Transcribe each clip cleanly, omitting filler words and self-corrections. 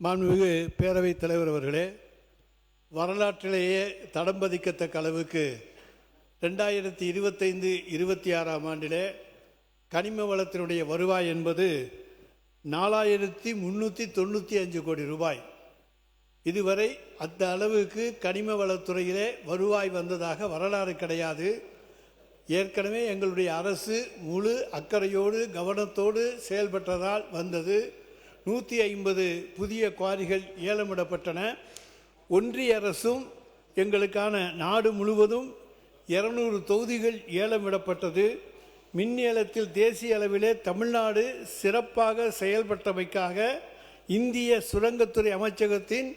மாண்புமிகு பேரவைத் தலைவர் அவர்களே, வரலாற்றிலேயே தடம் பதிக்கத்தக்க அளவுக்கு 2025-26ஆம் ஆண்டிலே கனிம வளத்தினுடைய வருவாய் என்பது 4395 கோடி ரூபாய். இதுவரை அந்த அளவுக்கு கனிம வளத்துறையிலே வருவாய் வந்ததாக வரலாறு கிடையாது. ஏற்கனவே எங்களுடைய அரசு முழு அக்கறையோடு கவனத்தோடு செயல்பட்டதால் வந்தது. 150 புதிய குவாரிகள் ஏலமிடப்பட்டன. ஒன்றிய அரசும் எங்களுக்கான நாடு முழுவதும் 200 தொகுதிகள் ஏலமிடப்பட்டது. மின் ஏலத்தில் தேசிய அளவிலே தமிழ்நாடு சிறப்பாக செயல்பட்டமைக்காக இந்திய சுரங்கத்துறை அமைச்சகத்தின்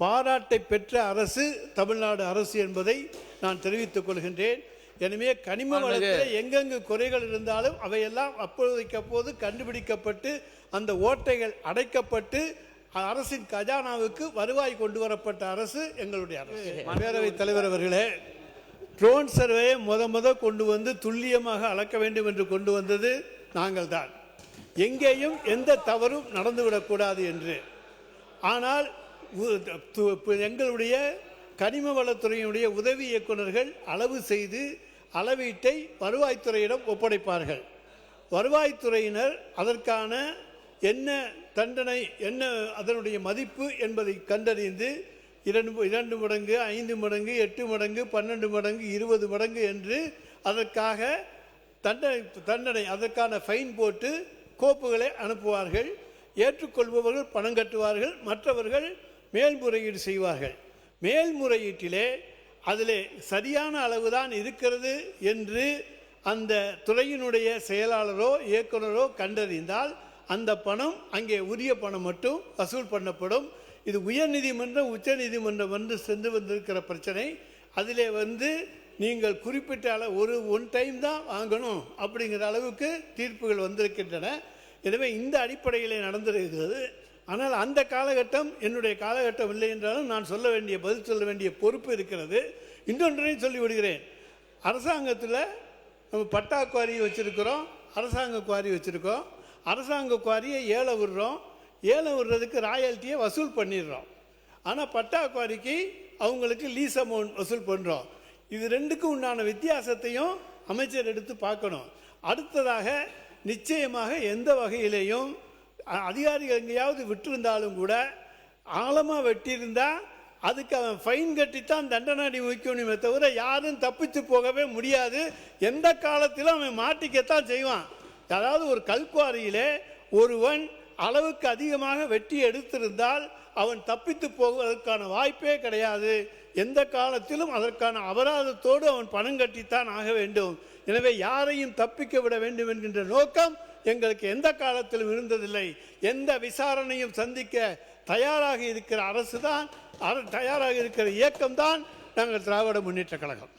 பாராட்டை பெற்ற அரசு தமிழ்நாடு அரசு என்பதை நான் தெரிவித்துக் கொள்கின்றேன். எனவே கனிம வளத்தில் எங்கெங்கு குறைகள் இருந்தாலும் அவையெல்லாம் அப்போதைக்கு அப்போது கண்டுபிடிக்கப்பட்டு அந்த ஓட்டைகள் அடைக்கப்பட்டு அரசின் கஜானாவுக்கு வருவாய் கொண்டு வரப்பட்ட அரசு எங்களுடைய அரசு. பேரவைத் தலைவர் அவர்களே, ட்ரோன் சர்வேயை முத கொண்டு வந்து துல்லியமாக அளக்க வேண்டும் என்று கொண்டு வந்தது நாங்கள் தான். எங்கேயும் எந்த தவறும் நடந்துவிடக்கூடாது என்று. ஆனால் எங்களுடைய கனிம வளத்துறையினுடைய உதவி இயக்குநர்கள் அளவு செய்து அளவீட்டை வருவாய்த்துறையிடம் ஒப்படைப்பார்கள். வருவாய்த்துறையினர் அதற்கான என்ன தண்டனை, என்ன அதனுடைய மதிப்பு என்பதை கண்டறிந்து 2 மடங்கு, 5 மடங்கு, 8 மடங்கு, 12 மடங்கு, 20 மடங்கு என்று அதற்காக தண்டனை அதற்கான ஃபைன் போட்டு கோப்புகளை அனுப்புவார்கள். ஏற்றுக்கொள்பவர்கள் பணம் கட்டுவார்கள், மற்றவர்கள் மேல்முறையீடு செய்வார்கள். மேல்முறையீட்டிலே அதில் சரியான அளவுதான் இருக்கிறது என்று அந்த துறையினுடைய செயலாளரோ இயக்குனரோ கண்டறிந்தால் அந்த பணம் அங்கே உரிய பணம் மட்டும் வசூல் பண்ணப்படும். இது உயர்நீதிமன்றம் உச்ச நீதிமன்றம் வந்து சென்று வந்திருக்கிற பிரச்சனை. அதிலே நீங்கள் குறிப்பிட்ட அளவு ஒன் டைம் தான் வாங்கணும் அப்படிங்கிற அளவுக்கு தீர்ப்புகள் வந்திருக்கின்றன. எனவே இந்த அடிப்படையிலே நடந்திருக்கிறது. ஆனால் அந்த காலகட்டம் என்னுடைய காலகட்டம் இல்லை என்றாலும் நான் பதில் சொல்ல வேண்டிய பொறுப்பு இருக்கிறது. இன்னொன்றையும் சொல்லிவிடுகிறேன். அரசாங்கத்தில் நம்ம பட்டா குவாரி வச்சுருக்கிறோம், அரசாங்க குவாரி வச்சுருக்கோம். அரசாங்க குவாரியை ஏலம் விடுறோம், ஏலம் விடுறதுக்கு ராயல்ட்டியை வசூல் பண்ணிடுறோம். ஆனால் பட்டா குவாரிக்கு அவங்களுக்கு லீஸ் அமௌண்ட் வசூல் பண்ணுறோம். இது ரெண்டுக்கும் உண்டான வித்தியாசத்தையும் அமைச்சர் எடுத்து பார்க்கணும். அடுத்ததாக நிச்சயமாக எந்த வகையிலையும் அதிகாரிகள் எங்கேயாவது விட்டிருந்தாலும் கூட ஆழமாக வெட்டியிருந்தால் அதுக்கு அவன் ஃபைன் கட்டித்தான் தண்டனை அனுபவிக்கணுமே தவிர யாரும் தப்பித்து போகவே முடியாது. எந்த காலத்திலும் அவன் மாட்டிக்கத்தான் செய்வான். அதாவது ஒரு கல்குவாரியிலே ஒருவன் அளவுக்கு அதிகமாக வெட்டி எடுத்திருந்தால் அவன் தப்பித்து போவதற்கான வாய்ப்பே கிடையாது. எந்த காலத்திலும் அதற்கான அபராதத்தோடு அவன் பணம் கட்டித்தான் ஆக வேண்டும். எனவே யாரையும் தப்பிக்க விட வேண்டும் என்கின்ற நோக்கம் எங்களுக்கு எந்த காலத்திலும் இருந்ததில்லை. எந்த விசாரணையும் சந்திக்க தயாராக இருக்கிற அரசு தான், தயாராக இருக்கிற இயக்கம்தான் நாங்கள் திராவிட முன்னேற்ற கழகம்.